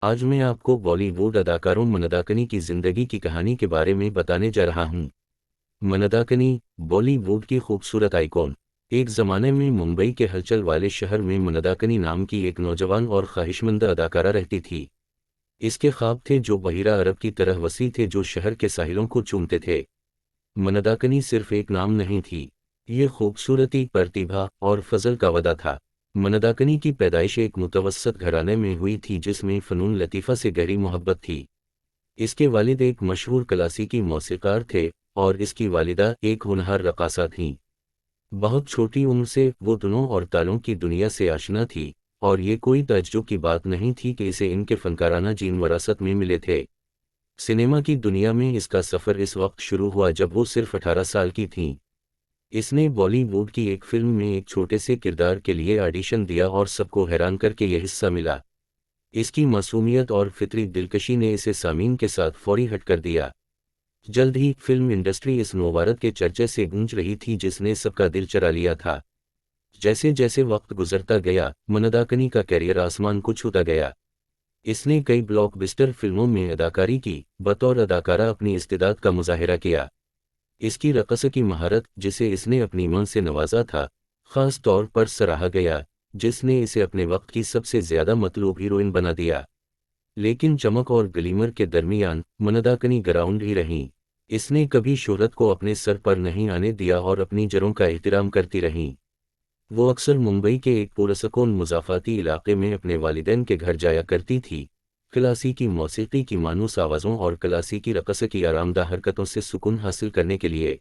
آج میں آپ کو بالی ووڈ اداکاروں منداکنی کی زندگی کی کہانی کے بارے میں بتانے جا رہا ہوں۔ منداکنی بالی ووڈ کی خوبصورت آئیکن۔ ایک زمانے میں ممبئی کے ہلچل والے شہر میں منداکنی نام کی ایک نوجوان اور خواہشمند اداکارہ رہتی تھی۔ اس کے خواب تھے جو بحیرہ عرب کی طرح وسیع تھے، جو شہر کے ساحلوں کو چومتے تھے۔ منداکنی صرف ایک نام نہیں تھی، یہ خوبصورتی، پرتیبھا اور فضل کا وعدہ تھا۔ منداکنی کی پیدائش ایک متوسط گھرانے میں ہوئی تھی جس میں فنون لطیفہ سے گہری محبت تھی۔ اس کے والد ایک مشہور کلاسیکی موسیقار تھے اور اس کی والدہ ایک ہونہار رقاصہ تھیں۔ بہت چھوٹی عمر سے وہ دھنوں اور تالوں کی دنیا سے آشنا تھی، اور یہ کوئی تعجب کی بات نہیں تھی کہ اسے ان کے فنکارانہ جین وراثت میں ملے تھے۔ سنیما کی دنیا میں اس کا سفر اس وقت شروع ہوا جب وہ صرف 18 سال کی تھیں۔ اس نے بالی ووڈ کی ایک فلم میں ایک چھوٹے سے کردار کے لیے آڈیشن دیا اور سب کو حیران کر کے یہ حصہ ملا۔ اس کی معصومیت اور فطری دلکشی نے اسے سامعین کے ساتھ فوری ہٹ کر دیا۔ جلد ہی فلم انڈسٹری اس نوبارت کے چرچے سے گونج رہی تھی جس نے سب کا دل چرا لیا تھا۔ جیسے جیسے وقت گزرتا گیا، منداکنی کا کیریئر آسمان کو چھوتا گیا۔ اس نے کئی بلاک بسٹر فلموں میں اداکاری کی، بطور اداکارہ اپنی استعداد کا مظاہرہ کیا۔ اس کی رقص کی مہارت، جسے اس نے اپنی ماں سے نوازا تھا، خاص طور پر سراہا گیا، جس نے اسے اپنے وقت کی سب سے زیادہ مطلوب ہیروئن بنا دیا۔ لیکن چمک اور گلیمر کے درمیان منداکنی گراؤنڈ ہی رہیں۔ اس نے کبھی شہرت کو اپنے سر پر نہیں آنے دیا اور اپنی جڑوں کا احترام کرتی رہیں۔ وہ اکثر ممبئی کے ایک پرسکون مضافاتی علاقے میں اپنے والدین کے گھر جایا کرتی تھی، کلاسیکی موسیقی کی مانوس آوازوں اور کلاسیکی رقص کی آرام دہ حرکتوں سے سکون حاصل کرنے کے لیے۔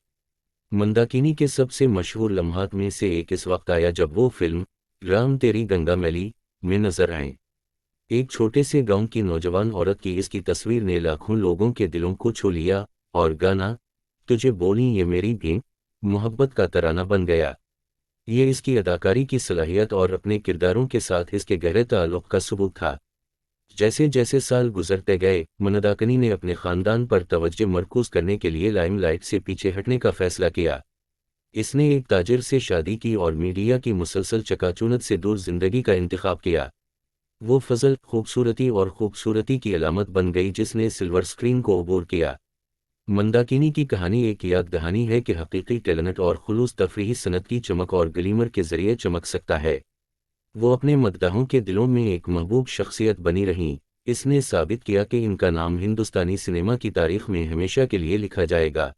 منداکنی کے سب سے مشہور لمحات میں سے ایک اس وقت آیا جب وہ فلم رام تیری گنگا میلی میں نظر آئیں۔ ایک چھوٹے سے گاؤں کی نوجوان عورت کی اس کی تصویر نے لاکھوں لوگوں کے دلوں کو چھو لیا، اور گانا تجھے بولیں یہ میری بھی محبت کا ترانہ بن گیا۔ یہ اس کی اداکاری کی صلاحیت اور اپنے کرداروں کے ساتھ اس کے گہرے تعلق کا ثبوت تھا۔ جیسے جیسے سال گزرتے گئے، منداکنی نے اپنے خاندان پر توجہ مرکوز کرنے کے لیے لائم لائٹ سے پیچھے ہٹنے کا فیصلہ کیا۔ اس نے ایک تاجر سے شادی کی اور میڈیا کی مسلسل چکاچوند سے دور زندگی کا انتخاب کیا۔ وہ فضل، خوبصورتی اور خوبصورتی کی علامت بن گئی جس نے سلور سکرین کو عبور کیا۔ منداکنی کی کہانی ایک یاد دہانی ہے کہ حقیقی ٹیلنٹ اور خلوص تفریحی صنعت کی چمک اور گلیمر کے ذریعے چمک سکتا ہے۔ وہ اپنے مداحوں کے دلوں میں ایک محبوب شخصیت بنی رہیں۔ اس نے ثابت کیا کہ ان کا نام ہندوستانی سنیما کی تاریخ میں ہمیشہ کے لیے لکھا جائے گا۔